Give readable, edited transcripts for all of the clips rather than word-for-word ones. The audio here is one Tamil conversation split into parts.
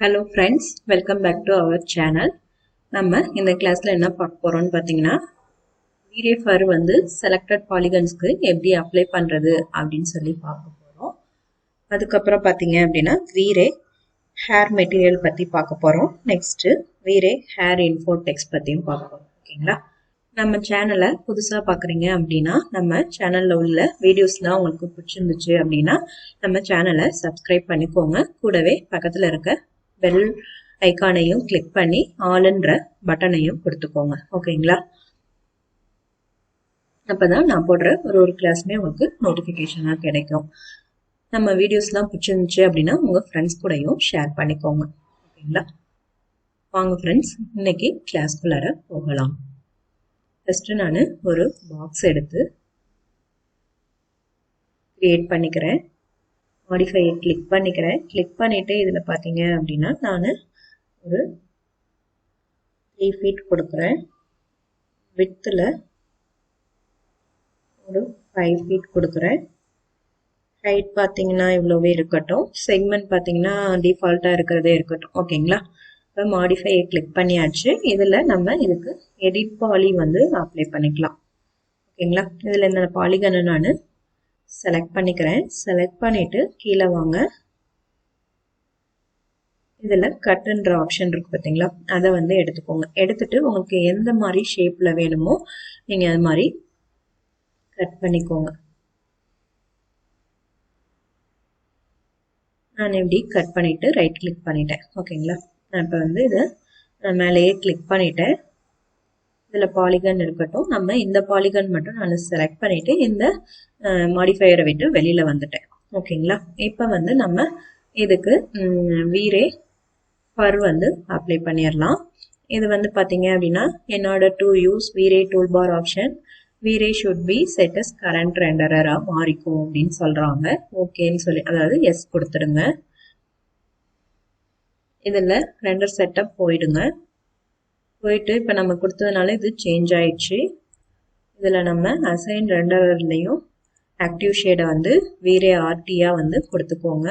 Hello friends, welcome back to our channel. நம்ம இந்த கிளாஸ்ல என்ன பார்க்க போறோம்னு பாத்தீங்கன்னா V-Ray for வந்து selected polygonsக்கு எப்படி அப்ளை பண்றது அப்படின்னு சொல்லி பார்க்க போறோம். அதுக்கப்புறம் பாத்தீங்க அப்படின்னா V-Ray hair material பத்தி பார்க்க போறோம். Next V-Ray hair info text பத்தியும் பார்க்க போறோம். ஓகேங்களா? நம்ம சேனலை புதுசா பாக்குறீங்க அப்படின்னா நம்ம சேனல்ல உள்ள வீடியோஸ்லாம் உங்களுக்கு பிடிச்சிருந்துச்சு அப்படின்னா நம்ம சேனலை சப்ஸ்கிரைப் பண்ணிக்கோங்க. கூடவே பக்கத்துல இருக்க பெல் ஐகானையும் கிளிக் பண்ணி ஆல்ன்ற பட்டனையும் கொடுத்துக்கோங்க. ஓகேங்களா? அப்பதான் நான் போடுற ஒரு கிளாஸ்மே உங்களுக்கு நோட்டிபிகேஷனா கிடைக்கும். நம்ம வீடியோஸ்லாம் பிடிச்சிருந்துச்சு அப்படின்னா உங்க ஃப்ரெண்ட்ஸ் கூடயும் ஷேர் பண்ணிக்கோங்க. ஓகேங்களா? வாங்க ஃப்ரெண்ட்ஸ், இன்னைக்கு கிளாஸ்குள்ளார போகலாம். ஃபர்ஸ்ட் நான் ஒரு பாக்ஸ் எடுத்து கிரியேட் பண்ணிக்கிறேன். மாடிஃபையை கிளிக் பண்ணிக்கிறேன். கிளிக் பண்ணிட்டு இதுல பாத்தீங்க அப்படின்னா நான் ஒரு 3 feet கொடுக்குறேன். விட்த்ல ஒரு 5 feet கொடுக்குறேன். ஹைட் பாத்தீங்கன்னா இவ்வளவே இருக்கட்டும். செக்மெண்ட் பாத்தீங்கன்னா டிஃபால்ட்டா இருக்கிறதே இருக்கட்டும். ஓகேங்களா? இப்போ மாடிஃபையை கிளிக் பண்ணியாச்சு. இதுல நம்ம இதுக்கு எடிட் பாலி வந்து அப்ளை பண்ணிக்கலாம். ஓகேங்களா? இதுல இந்த பாலிகனை நான் செலக்ட் பண்ணிக்கிறேன். செலக்ட் பண்ணிட்டு கீழே வாங்க. இதுல கட்ன்ற ஆப்ஷன் இருக்கு பாத்தீங்களா, அதை வந்து எடுத்துக்கோங்க. எடுத்துட்டு உங்களுக்கு எந்த மாதிரி ஷேப்ல வேணுமோ நீங்க அது மாதிரி கட் பண்ணிக்கோங்க. நான் எப்படி கட் பண்ணிட்டு ரைட் கிளிக் பண்ணிட்டேன். ஓகேங்களா? நான் இப்ப வந்து இதை மேலேயே கிளிக் பண்ணிட்டேன். இதுல பாலிகன் இருக்கட்டும். நம்ம இந்த பாலிகன் மட்டும் நான் செலக்ட் பண்ணிட்டு இந்த மாடிஃபையரை விட்டு வெளியில வந்துட்டேன். ஓகேங்களா? இப்ப வந்து நம்ம இதுக்கு V-Ray ஃபர் வந்து அப்ளை பண்ணிடலாம். இது வந்து பாத்தீங்க அப்படின்னா என்னோட to use V-Ray toolbar option V-Ray should be set as current renderer மாறிக்கும் அப்படின்னு சொல்றாங்க. ஓகேன்னு சொல்லி அதாவது எஸ் கொடுத்துடுங்க. இதுல ரெண்டர் செட்டப் போயிடுங்க. போயிட்டு இப்ப நம்ம கொடுத்ததுனால இது சேஞ்ச் ஆயிடுச்சு. இதுல நம்ம அசைன் ரெண்டர்லயும் ஆக்டிவ் ஷேடை வந்து V-Ray RT-ஆ வந்து கொடுத்துக்கோங்க.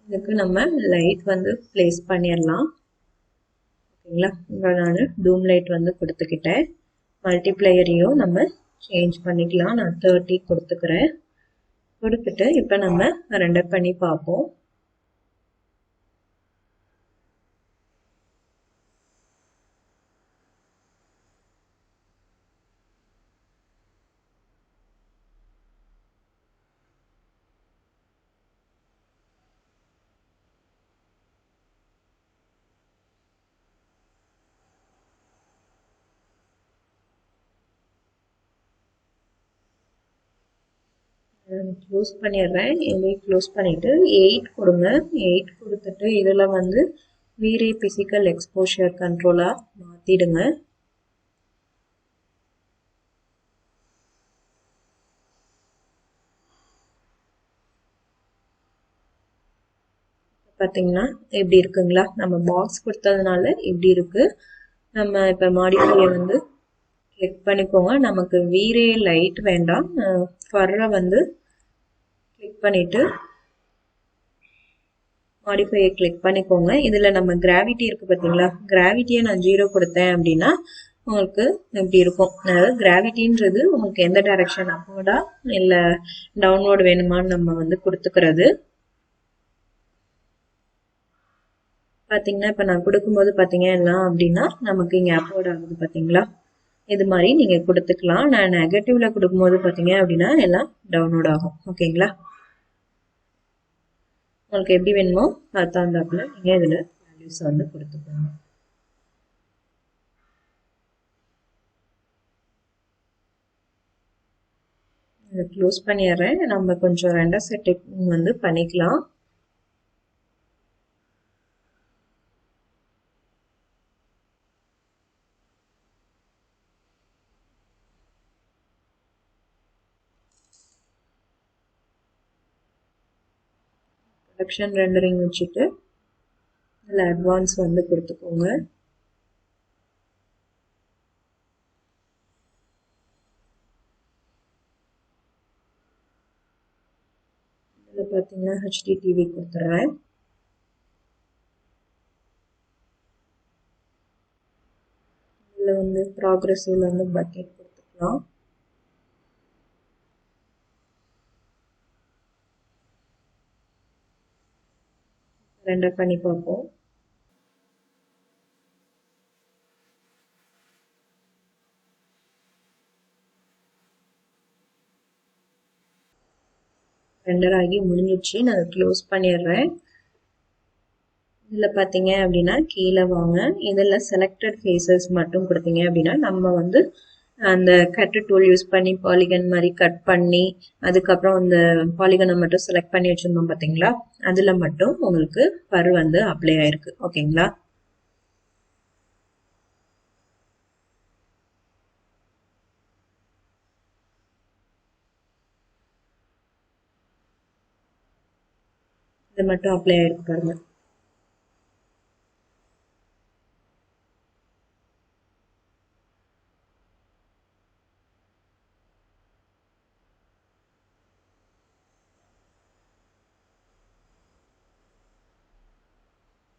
இதுக்கு நம்ம லைட் வந்து பிளேஸ் பண்ணிடலாம். ஓகேங்களா? நான் டூம் லைட் வந்து கொடுத்துக்கிட்டேன். மல்டிப்ளையரையும் நம்ம சேஞ்ச் பண்ணிக்கலாம். நான் 30 கொடுத்துக்கிறேன். கொடுத்துட்டு இப்போ நம்ம ரெண்டர் பண்ணி பார்ப்போம். க்ளோஸ் பண்ணிடுறேன். இதை க்ளோஸ் பண்ணிட்டு 8 கொடுங்க. 8 கொடுத்துட்டு இதுல வந்து V-Ray பிசிக்கல் எக்ஸ்போஷர் கண்ட்ரோலா மாத்திடுங்க. பாத்தீங்கன்னா எப்படி இருக்குங்களா? நம்ம பாக்ஸ் கொடுத்ததுனால இப்படி இருக்கு. நம்ம இப்ப மாடிஃபையை வந்து கிளிக் பண்ணிக்கோங்க. நமக்கு V-Ray லைட் வேண்டாம். ஃபர்ரை வந்து கிளிக் பண்ணிட்டு மாடிஃபையை கிளிக் பண்ணிக்கோங்க. இதுல நம்ம கிராவிட்டி இருக்கு பாத்தீங்களா? கிராவிட்டியை நான் 0 கொடுத்தேன் அப்படின்னா உங்களுக்கு இப்படி இருக்கும். அதாவது கிராவிட்டின்றது உங்களுக்கு எந்த டைரக்ஷன் அப்வர்டா இல்ல டவுன்வர்ட் வேணுமான்னு நம்ம வந்து கொடுத்துக்கிறது. பாத்தீங்கன்னா இப்ப நான் கொடுக்கும்போது பாத்தீங்கன்னா அப்படின்னா நமக்கு இங்க அப்வர்ட் ஆகுது பாத்தீங்களா? இது மாதிரி நீங்க கொடுத்துக்கலாம். நான் நெகட்டிவ்ல கொடுக்கும்போது பாத்தீங்க அப்படின்னா எல்லாம் டவுன்லோட் ஆகும். ஓகேங்களா? உங்களுக்கு எப்படி வேணுமோ தகுந்தாப்புல நீங்க இதுல வேல்யூஸ் வந்து கொடுத்துக்கோங்க. இதை க்ளோஸ் பண்ணிடுறேன். நம்ம கொஞ்சம் ரெண்டர் செட்டிங் வந்து பண்ணிக்கலாம். ப்ரொடக்ஷன் ரெண்டரிங் வச்சுட்டு இதில் அட்வான்ஸ் வந்து கொடுத்துக்கோங்க. இதில் பார்த்தீங்கன்னா HDTV கொடுத்துட்றேன். இதில் வந்து ப்ராக்ரெசிவ்ல வந்து பக்கெட் கொடுத்துக்கலாம். ரெண்டர் பண்ணி பார்ப்போம். ரெண்டர் ஆகி முடிஞ்சிடுச்சு. நான் அதை க்ளோஸ் பண்ணிடுறேன். இதில் பார்த்தீங்க அப்படின்னா கீழே வாங்க. இதில் செலக்டட் ஃபேஸஸ் மட்டும் கொடுத்தீங்க அப்படின்னா நம்ம வந்து அந்த கட் டூல் யூஸ் பண்ணி பாலிகன் மாதிரி கட் பண்ணி அதுக்கப்புறம் அந்த பாலிகனை மட்டும் செலக்ட் பண்ணி வச்சுருந்தோம் பார்த்தீங்களா, அதில் மட்டும் உங்களுக்கு ஃபர் வந்து அப்ளை ஆயிருக்கு. ஓகேங்களா? இது மட்டும் அப்ளை ஆயிருக்கு பாருங்க.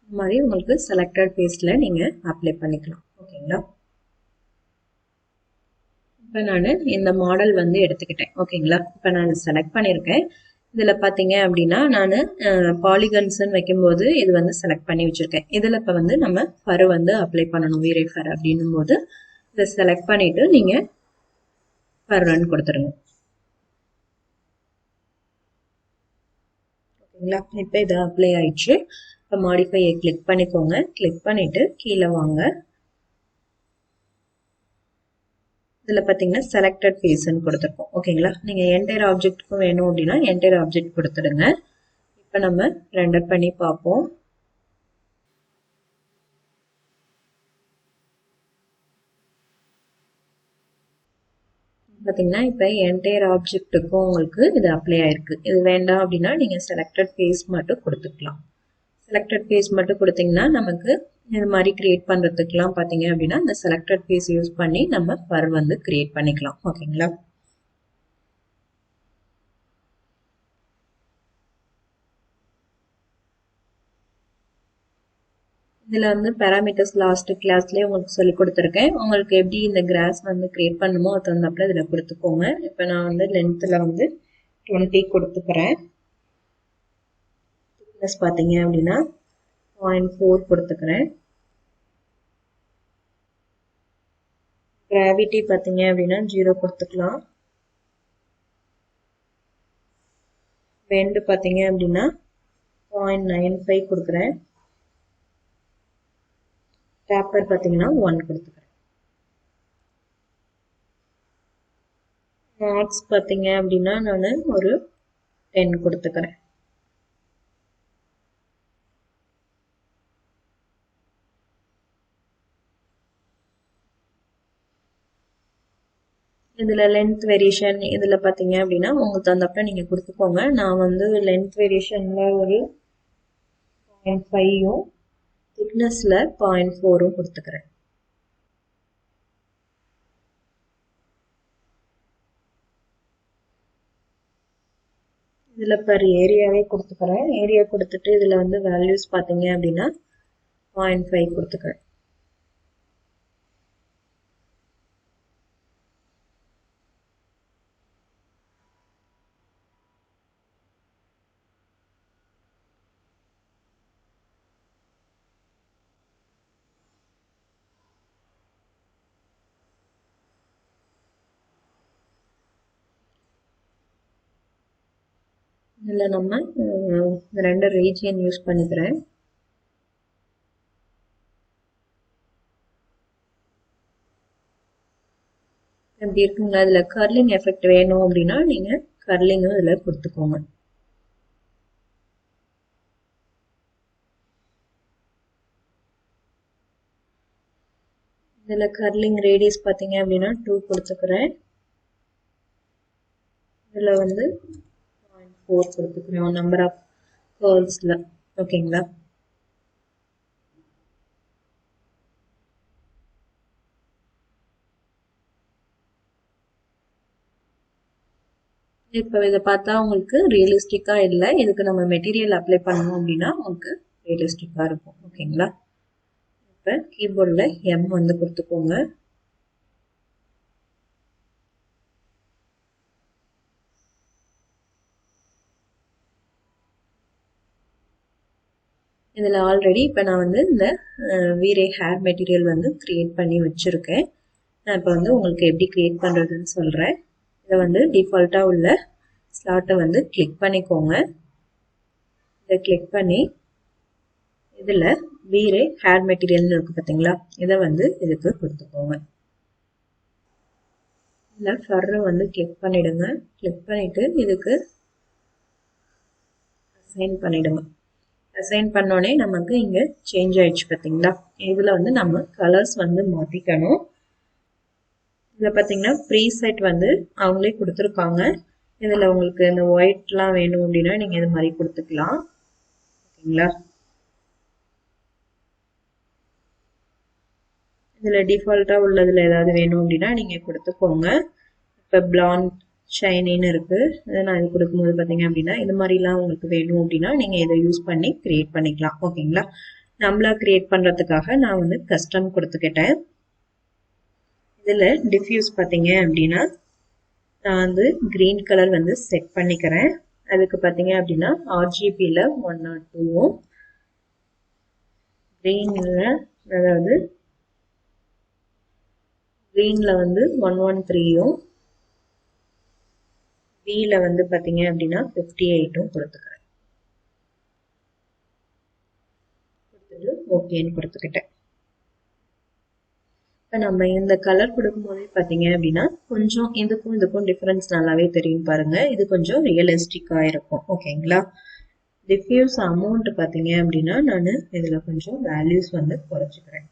இந்த மாதிரி உங்களுக்கு செலக்டட் ஃபேஸில் நீங்கள் அப்ளை பண்ணிக்கலாம். ஓகேங்களா? இப்போ நான் இந்த மாடல் வந்து எடுத்துக்கிட்டேன். ஓகேங்களா? இப்போ நான் செலக்ட் பண்ணியிருக்கேன். இதில் பார்த்தீங்க அப்படின்னா நான் பாலிகன்ஸ்ன்னு வைக்கும்போது இது வந்து செலக்ட் பண்ணி வச்சுருக்கேன். இதில் இப்போ வந்து நம்ம ஃபர் வந்து அப்ளை பண்ணணும், வீரே ஃபர் அப்படின்னும் போது இதை செலக்ட் பண்ணிவிட்டு நீங்கள் ஃபர் ரன் கொடுத்துருங்க. ஓகேங்களா? இப்போ இது அப்ளை ஆயிடுச்சு. இப்போ மாடிஃபையை கிளிக் பண்ணிக்கோங்க. கிளிக் பண்ணிவிட்டு கீழே வாங்க. இதில் பார்த்தீங்கன்னா செலக்டட் ஃபேஸ்ன்னு கொடுத்துருக்கோம். ஓகேங்களா? நீங்கள் என்டையர் ஆப்ஜெக்ட்டுக்கும் வேணும் அப்படின்னா என்டையர் ஆப்ஜெக்ட் கொடுத்துடுங்க. இப்போ நம்ம ரெண்டர் பண்ணி பார்ப்போம். பார்த்தீங்கன்னா இப்போ என்டையர் ஆப்ஜெக்ட்டுக்கும் உங்களுக்கு இது அப்ளை ஆயிருக்கு. இது வேண்டாம் அப்படின்னா நீங்கள் செலக்டட் ஃபேஸ் மட்டும் கொடுத்துக்கலாம். செலக்டட் ஃபேஸ் மட்டும் கொடுத்தீங்கன்னா நமக்கு இது மாதிரி கிரியேட் பண்ணுறதுக்குலாம் பார்த்தீங்க அப்படின்னா இந்த செலக்டட் ஃபேஸ் யூஸ் பண்ணி நம்ம ஃபர் வந்து கிரியேட் பண்ணிக்கலாம். ஓகேங்களா? இதில் வந்து பேராமீட்டர்ஸ் லாஸ்ட் கிளாஸ்லேயே உங்களுக்கு சொல்லி கொடுத்துருக்கேன். உங்களுக்கு எப்படி இந்த கிராஸ் வந்து கிரியேட் பண்ணுமோ அது தகுந்தாப்புல இதில் கொடுத்துக்கோங்க. இப்போ நான் வந்து லென்த்தில் வந்து 20 கொடுத்துக்கிறேன். திக்னஸ் பார்த்தீங்க அப்படின்னா 0.4 கொடுத்துக்கிறேன். கிராவிட்டி பார்த்தீங்க அப்படின்னா 0 கொடுத்துக்கலாம். பெண்ட் பார்த்தீங்க அப்படின்னா 0.95 கொடுக்குறேன். டேப்பர் பார்த்தீங்கன்னா 1 கொடுத்துக்கிறேன். நாட்ஸ் பார்த்தீங்க அப்படின்னா நான் ஒரு 10 கொடுத்துக்கிறேன். இதில் லென்த் வேரியேஷன் இதில் பார்த்தீங்க அப்படின்னா உங்களுக்கு தகுந்தப்ப நீங்கள் கொடுத்துக்கோங்க. நான் வந்து லென்த் வேரியேஷனில் ஒரு 0.5யும் திக்னஸில் 0.4ம் கொடுத்துக்கிறேன். இதில் பர் ஏரியாவே கொடுத்துக்கிறேன். ஏரியா கொடுத்துட்டு இதில் வந்து வேல்யூஸ் பார்த்தீங்க அப்படின்னா 0.5 கொடுத்துக்கிறேன். இதில் நம்ம இந்த 2 ரீஜியன் யூஸ் பண்ணிக்கிறேன். எப்படி இருக்குங்களா? இதில் கர்லிங் எஃபெக்ட் வேணும் அப்படின்னா நீங்கள் கர்லிங்கும் இதில் கொடுத்துக்கோங்க. இதில் கர்லிங் ரேடியஸ் பார்த்தீங்க அப்படின்னா 2 கொடுத்துக்கிறேன். இதில் வந்து 0.4 கொடுத்துக்கிறேன் நம்பர் ஆஃப் கர்ல்ஸில். ஓகேங்களா? இப்போ இதை பார்த்தா உங்களுக்கு ரியலிஸ்டிக்காக இல்லை. இதுக்கு நம்ம மெட்டீரியல் அப்ளை பண்ணோம் அப்படின்னா உங்களுக்கு ரியலிஸ்டிக்காக இருக்கும். ஓகேங்களா? இப்போ கீபோர்டில் எம் வந்து கொடுத்துக்கோங்க. இதில் ஆல்ரெடி இப்போ நான் வந்து இந்த வீரே ஹேர் மெட்டீரியல் வந்து க்ரியேட் பண்ணி வச்சுருக்கேன். நான் இப்போ வந்து உங்களுக்கு எப்படி க்ரியேட் பண்ணுறதுன்னு சொல்கிறேன். இதை வந்து டிஃபால்ட்டாக உள்ள ஸ்லாட்டை வந்து கிளிக் பண்ணிக்கோங்க. இதை கிளிக் பண்ணி இதில் வீரே ஹேர் மெட்டீரியல்னு இருக்குது பார்த்தீங்களா, இதை வந்து இதுக்கு கொடுத்துக்கோங்க. இதில் ஃபர்ரை வந்து கிளிக் பண்ணிவிடுங்க. கிளிக் பண்ணிவிட்டு இதுக்கு அசைன் பண்ணிவிடுங்க. அசைன் பண்ணோடனே நமக்கு இங்கே சேஞ்ச் ஆயிடுச்சு பார்த்தீங்களா. இதில் வந்து நம்ம கலர்ஸ் வந்து மாற்றிக்கணும். இதில் பார்த்தீங்கன்னா ப்ரீசெட் வந்து அவங்களே கொடுத்துருக்காங்க. இதில் உங்களுக்கு இந்த ஒயிட்லாம் வேணும் அப்படின்னா நீங்கள் இது மாதிரி கொடுத்துக்கலாம். ஓகேங்களா? இதில் டிஃபால்ட்டாக உள்ளதில் ஏதாவது வேணும் அப்படின்னா நீங்கள் கொடுத்துக்கோங்க. இப்போ பிளாண்ட் ஷைனின்னு இருக்குது. இதை நான் இது கொடுக்கும்போது பார்த்தீங்க அப்படின்னா இது மாதிரிலாம் உங்களுக்கு வேணும் அப்படின்னா நீங்கள் இதை யூஸ் பண்ணி க்ரியேட் பண்ணிக்கலாம். ஓகேங்களா? நம்மளா க்ரியேட் பண்ணுறதுக்காக நான் வந்து கஸ்டம் கொடுத்துக்கிட்டேன். இதில் டிஃப்யூஸ் பார்த்தீங்க அப்படின்னா நான் வந்து க்ரீன் கலர் வந்து செட் பண்ணிக்கிறேன். அதுக்கு பார்த்தீங்க அப்படின்னா RGBயில் 102வும் க்ரீனில் அதாவது க்ரீனில் வந்து 113யும் Bல வந்து பார்த்தீங்க அப்படின்னா 58ம் கொடுத்துக்கிறேன். கொடுத்துட்டு ஓகேன்னு கொடுத்துக்கிட்டேன். இப்போ நம்ம இந்த கலர் கொடுக்கும்போதே பார்த்தீங்க அப்படின்னா கொஞ்சம் இதுக்கும் டிஃப்ரென்ஸ் நல்லாவே தெரியும் பாருங்க. இது கொஞ்சம் ரியலிஸ்டிக்காக இருக்கும். ஓகேங்களா? டிஃப்யூஸ் அமௌண்ட் பார்த்தீங்க அப்படின்னா நான் இதில் கொஞ்சம் வேல்யூஸ் வந்து குறைச்சிக்கிறேன்.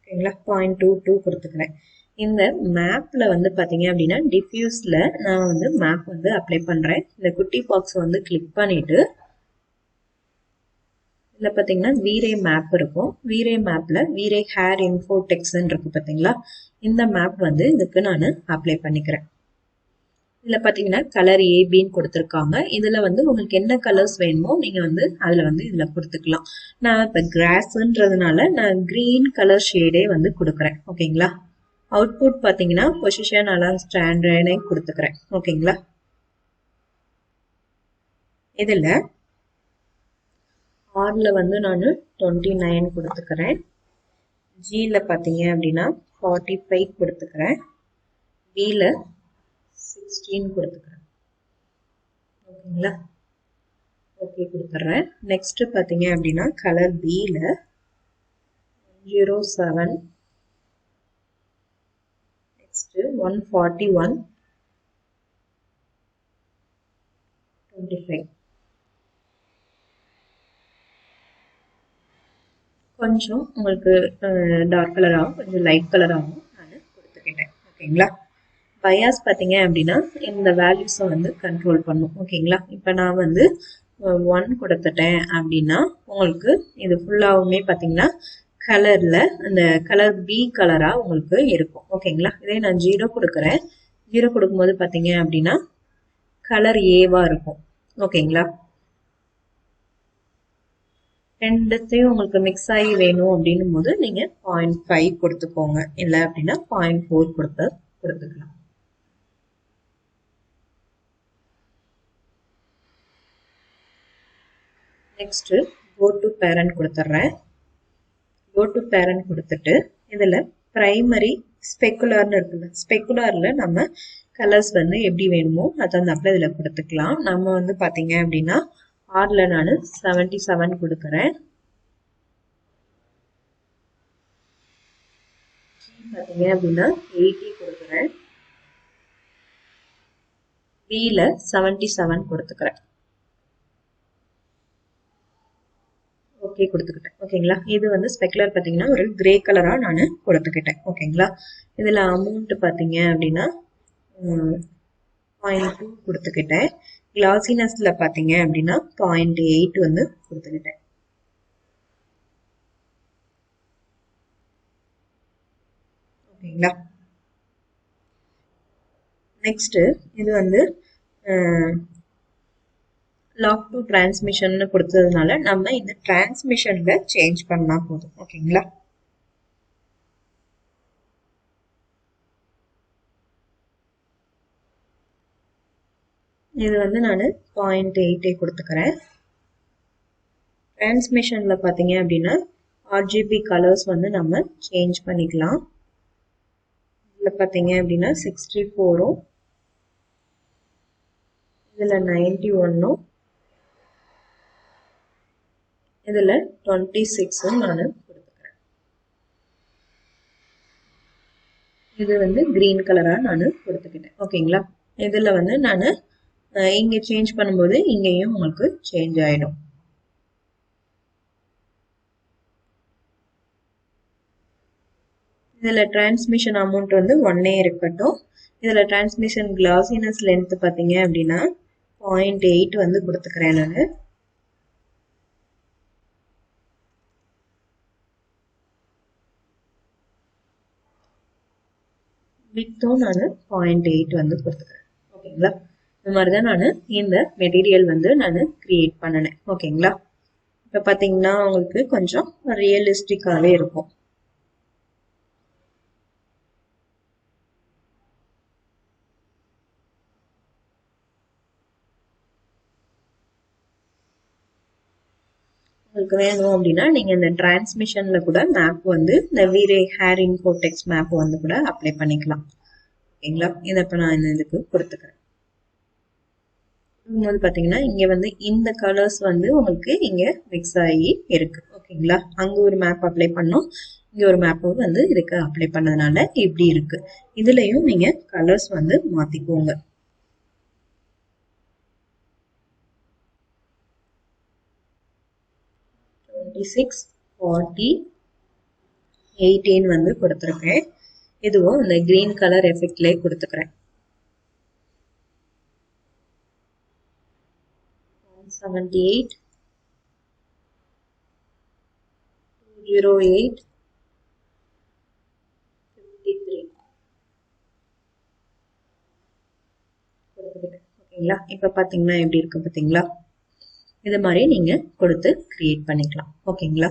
ஓகேங்களா? 0.22 கொடுத்துக்கிறேன். இந்த மேப்ல வந்து பார்த்தீங்க அப்படின்னா டிஃப்யூஸில் நான் வந்து மேப் வந்து அப்ளை பண்ணுறேன். இந்த குட்டி பாக்ஸ் வந்து கிளிக் பண்ணிட்டு இதில் பார்த்தீங்கன்னா வீரே மேப் இருக்கும். வீரே மேப்பில் வீரே ஹேர் இன்ஃபோடெக்ஸ்ன்னு இருக்கு பார்த்தீங்களா, இந்த மேப் வந்து இதுக்கு நான் அப்ளை பண்ணிக்கிறேன். இதில் பார்த்தீங்கன்னா கலர் ஏபின்னு கொடுத்துருக்காங்க. இதில் வந்து உங்களுக்கு என்ன கலர்ஸ் வேணுமோ நீங்கள் வந்து அதில் வந்து இதில் கொடுத்துக்கலாம். நான் இப்போ கிராஸ்ன்றதுனால நான் க்ரீன் கலர் ஷேடே வந்து கொடுக்குறேன். ஓகேங்களா? அவுட்புட் பார்த்தீங்கன்னா பொசிஷன் அலாம் ஸ்டாண்டர்டே கொடுத்துக்கிறேன். ஓகேங்களா? இதில் ஆரில் வந்து நான் 29 கொடுத்துக்கிறேன். ஜியில் பார்த்தீங்க அப்படின்னா 45 கொடுத்துக்கிறேன். பியில் 16 கொடுத்துக்கிறேன். ஓகேங்களா? ஓகே கொடுத்துட்றேன். நெக்ஸ்ட் பார்த்தீங்க அப்படின்னா கலர் பியில் 107, நெக்ஸ்ட் 141, 25. கொஞ்சம் உங்களுக்கு டார்க் கலராகவும் கொஞ்சம் லைட் கலராகவும் நான் கொடுத்துக்கிட்டேன். ஓகேங்களா? பயாஸ் பார்த்தீங்க அப்படின்னா இந்த வேல்யூஸை வந்து கண்ட்ரோல் பண்ணும். ஓகேங்களா? இப்போ நான் வந்து 1 கொடுத்துட்டேன் அப்படின்னா உங்களுக்கு இது ஃபுல்லாகவுமே பார்த்தீங்கன்னா கலரில் அந்த கலர் பி கலராக உங்களுக்கு இருக்கும். ஓகேங்களா? இதே நான் 0 கொடுக்குறேன். 0 கொடுக்கும்போது பார்த்தீங்க அப்படின்னா கலர் ஏவாக இருக்கும். ஓகேங்களா? ரெண்டுத்தையும் உங்களுக்கு மிக்ஸ் ஆகி வேணும் அப்படின்னும் போது நீங்கள் 0.5 கொடுத்துக்கோங்க. இல்லை அப்படின்னா 0.4 கொடுத்துக்கலாம். நெக்ஸ்ட் கோ டு பேரண்ட் கொடுத்துட்றேன். கோ டு பேரண்ட் கொடுத்துட்டு இதில் ப்ரைமரி ஸ்பெக்குலர்னு இருக்குல்ல, ஸ்பெக்குலரில் நம்ம கலர்ஸ் வந்து எப்படி வேணுமோ அதை அந்த அப்போ இதில் கொடுத்துக்கலாம். நம்ம வந்து பார்த்தீங்க அப்படின்னா ஆரில் நான் 77 கொடுக்குறேன். பார்த்தீங்க அப்படின்னா 80 கொடுக்குறேன். பியில் 77 கொடுத்துக்கிறேன். ஓகே கொடுத்துக்கிட்டேன். ஓகேங்களா? இது வந்து ஸ்பெக்குலர் பார்த்தீங்கன்னா ஒரு கிரே கலராக நான் கொடுத்துக்கிட்டேன். ஓகேங்களா? இதில் அமௌண்ட் பார்த்தீங்க அப்படின்னா 0.2 கொடுத்துக்கிட்டேன். கிளாசினஸில் பார்த்தீங்க அப்படின்னா 0.8 வந்து கொடுத்துக்கிட்டேன். ஓகேங்களா. நெக்ஸ்ட் இது வந்து லாக் டு டிரான்ஸ்மிஷன் கொடுத்ததுனால நம்ம இந்த டிரான்ஸ்மிஷன்ல சேஞ்ச் பண்ணா போதும். ஓகேங்களா. இது வந்து நான் 0.8 கொடுத்துக்கிறேன். டிரான்ஸ்மிஷன்ல பார்த்தீங்க அப்படின்னா ஆர்ஜிபி கலர்ஸ் வந்து நம்ம சேஞ்ச் பண்ணிக்கலாம். இதில் பார்த்தீங்க அப்படின்னா 64ம் இதில் 91ம் இதில் 26ம் நான் கொடுத்துக்கிறேன். இது வந்து கிரீன் கலராக நான் கொடுத்துக்கிட்டேன். ஓகேங்களா. இதில் வந்து நான் இங்கே சேஞ்ச் பண்ணும்போது இங்கேயும் உங்களுக்கு சேஞ்ச் ஆகிடும். இதில் டிரான்ஸ்மிஷன் அமௌண்ட் வந்து 1 இருக்கட்டும். இதில் டிரான்ஸ்மிஷன் கிளாசினஸ் லென்த் பார்த்தீங்க அப்படின்னா 0.8 வந்து கொடுத்துக்கிறேன் நான். வித்தும் நான் 0.8 வந்து கொடுத்துக்கிறேன். ஓகேங்களா. இந்த மாதிரி தான் நான் இந்த மெட்டீரியல் வந்து நான் கிரியேட் பண்ணினேன். ஓகேங்களா. இப்போ பார்த்தீங்கன்னா உங்களுக்கு கொஞ்சம் ரியலிஸ்டிக்காகவே இருக்கும். உங்களுக்கு வேணும் அப்படின்னா நீங்க இந்த டிரான்ஸ்மிஷன்ல கூட மேப் வந்து இந்த வீரே ஹேர் இன்ஃபோடெக்ஸ் மேப் வந்து கூட அப்ளை பண்ணிக்கலாம். ஓகேங்களா. இதை இப்போ நான் இந்த இதுக்கு கொடுத்துக்கிறேன். வந்து பார்த்தீங்கன்னா இங்கே வந்து இந்த கலர்ஸ் வந்து உங்களுக்கு இங்கே மிக்ஸ் ஆகி இருக்கு. ஓகேங்களா. அங்கே ஒரு மேப் அப்ளை பண்ணோம், இங்கே ஒரு மேப் வந்து இதுக்கு அப்ளை பண்ணதுனால இப்படி இருக்கு. இதுலயும் நீங்க கலர்ஸ் வந்து மாத்திக்கோங்க. சிக்ஸ் 40 18 வந்து கொடுத்துருக்கேன். இதுவும் இந்த கிரீன் கலர் எஃபெக்ட்லேயே கொடுத்துக்கிறேன். 178 208 53 கொடுத்துக்கிட்டேன். ஓகேங்களா. இப்போ பார்த்தீங்கன்னா எப்படி இருக்கு பார்த்தீங்களா. இது மாதிரி நீங்க கொடுத்து கிரியேட் பண்ணிக்கலாம். ஓகேங்களா.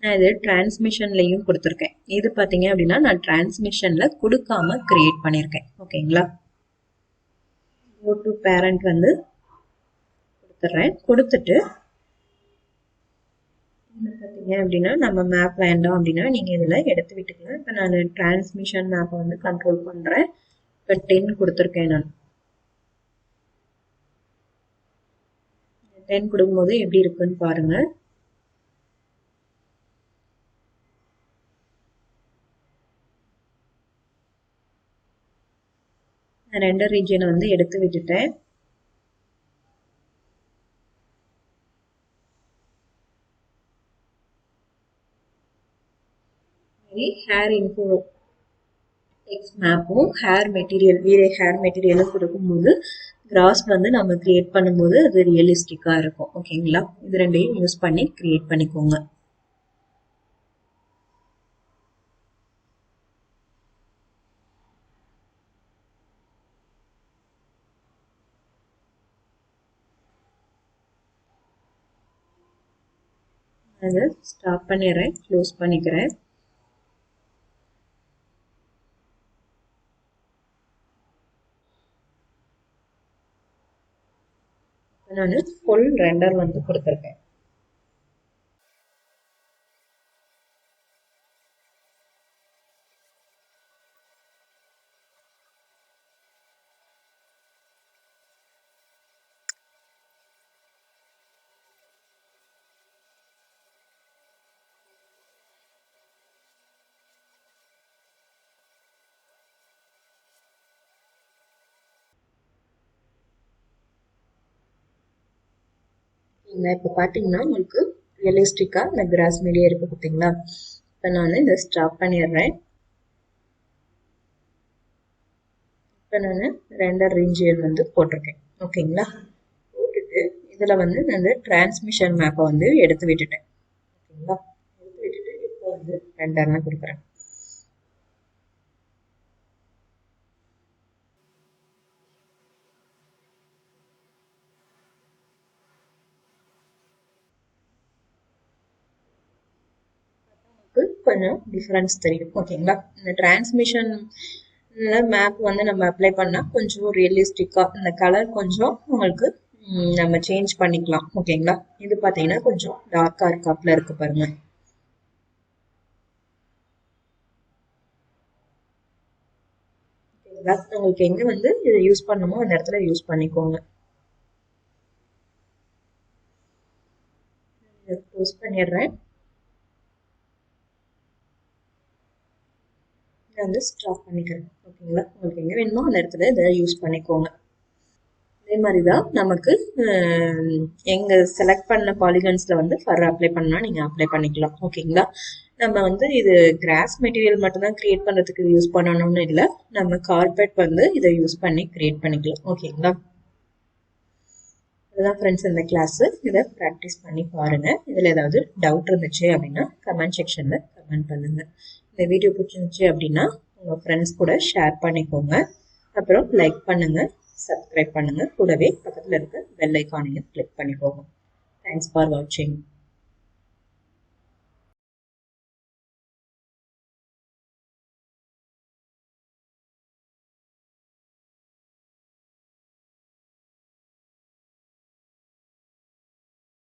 நான் இது டிரான்ஸ்மிஷன்லையும் கொடுத்துருக்கேன். இது பார்த்தீங்க அப்படின்னா நான் டிரான்ஸ்மிஷன்ல கொடுக்காம கிரியேட் பண்ணியிருக்கேன். ஓகேங்களா. கோ டு பேரண்ட் வந்து கொடுத்துட்றேன். கொடுத்துட்டு பார்த்தீங்க அப்படின்னா நம்ம மேப் வேண்டாம் அப்படின்னா நீங்க இதுல எடுத்து விட்டுக்கலாம். இப்போ நான் டிரான்ஸ்மிஷன் மேப்பை வந்து கண்ட்ரோல் பண்றேன். இப்போ 10 கொடுத்துருக்கேன். நான் 10 கொடுக்கும்போது எப்படி இருக்குன்னு பாருங்க. நான் ரெண்டர் ரீஜியனை வந்து எடுத்து விட்டுட்டேன். ஹேர் இன்ஃபோ டெக்ஸ்ட் மேப்பும் ஹேர் மெட்டீரியல் வீரே ஹேர் மெட்டீரியலும் கொடுக்கும்போது கிராஸ் வந்து நம்ம கிரியேட் பண்ணும்போது அது ரியலிஸ்டிக்கா இருக்கும். ஓகேங்களா. இது ரெண்டையும் யூஸ் பண்ணி கிரியேட் பண்ணிக்கோங்க. அதை ஸ்டாப் பண்ணிடுறேன், க்ளோஸ் பண்ணிக்கிறேன். நான் ஃபுல் ரெண்டர் வந்து கொடுத்துருக்கேன். இப்போ பார்த்தீங்கன்னா உங்களுக்கு ரியலிஸ்டிக்கா இந்த கிராஸ் மீடியா இருக்கு பார்த்தீங்களா. இப்போ நான் இதை ஸ்டாப் பண்ணிடுறேன். இப்போ நான் ரெண்டர் ரீஜியன் வந்து போட்டிருக்கேன். ஓகேங்களா. போட்டுட்டு இதில் வந்து நான் டிரான்ஸ்மிஷன் மேப்பை வந்து எடுத்து விட்டுட்டேன். ஓகேங்களா. எடுத்து விட்டுட்டு இப்போ வந்து ரெண்டர்னு கொடுக்குறேன். கொஞ்சம் டிஃபரன்ஸ் தெரியும். ஓகேங்களா? இந்த டிரான்ஸ்மிஷன் மேப் வந்து நம்ம அப்ளை பண்ணா கொஞ்சம் ரியலிஸ்டிக்கா இந்த கலர் கொஞ்சம் உங்களுக்கு நம்ம சேஞ்ச் பண்ணிக்கலாம். ஓகேங்களா? இது பாத்தீங்கன்னா கொஞ்சம் டார்க்கா இருக்காப்ல இருக்கு பாருங்க. ஓகேங்களா? உங்களுக்கு எங்க வந்து இதை யூஸ் பண்ணுமோ அந்த இடத்துல யூஸ் பண்ணிக்கோங்க. க்ளோஸ் பண்ணிடுறேன். இதை வந்து ஸ்டாப் பண்ணிக்கிறேன். ஓகேங்களா? உங்களுக்கு எங்க வேணுமோ அந்த இடத்துல இதை யூஸ் பண்ணிக்கோங்க. அதே மாதிரிதான் நமக்கு எங்க செலக்ட் பண்ண பாலிகன்ஸ்ல வந்து ஃபர் அப்ளை பண்ணா நீங்க அப்ளை பண்ணிக்கலாம். ஓகேங்களா? நம்ம வந்து இது கிராஸ் மெட்டீரியல் மட்டும் தான் கிரியேட் பண்றதுக்கு யூஸ் பண்ணணும்னு இல்லை, நம்ம கார்பெட் வந்து இதை யூஸ் பண்ணி கிரியேட் பண்ணிக்கலாம். ஓகேங்களா? இதுதான் ஃப்ரெண்ட்ஸ் இந்த கிளாஸ். இதை ப்ராக்டிஸ் பண்ணி பாருங்க. இதுல ஏதாவது டவுட் இருந்துச்சு அப்படின்னா கமெண்ட் செக்ஷன்ல கமெண்ட் பண்ணுங்க. இந்த வீடியோ பிடிச்சிருந்துச்சு அப்படின்னா உங்க ஃப்ரெண்ட்ஸ் கூட ஷேர் பண்ணிக்கோங்க. அப்புறம் லைக் பண்ணுங்க, சப்ஸ்கிரைப் பண்ணுங்க, கூடவே பக்கத்துல இருக்க பெல் ஐக்கானையும் கிளிக் பண்ணிக்கோங்க. தேங்க்ஸ் ஃபார் வாட்சிங்.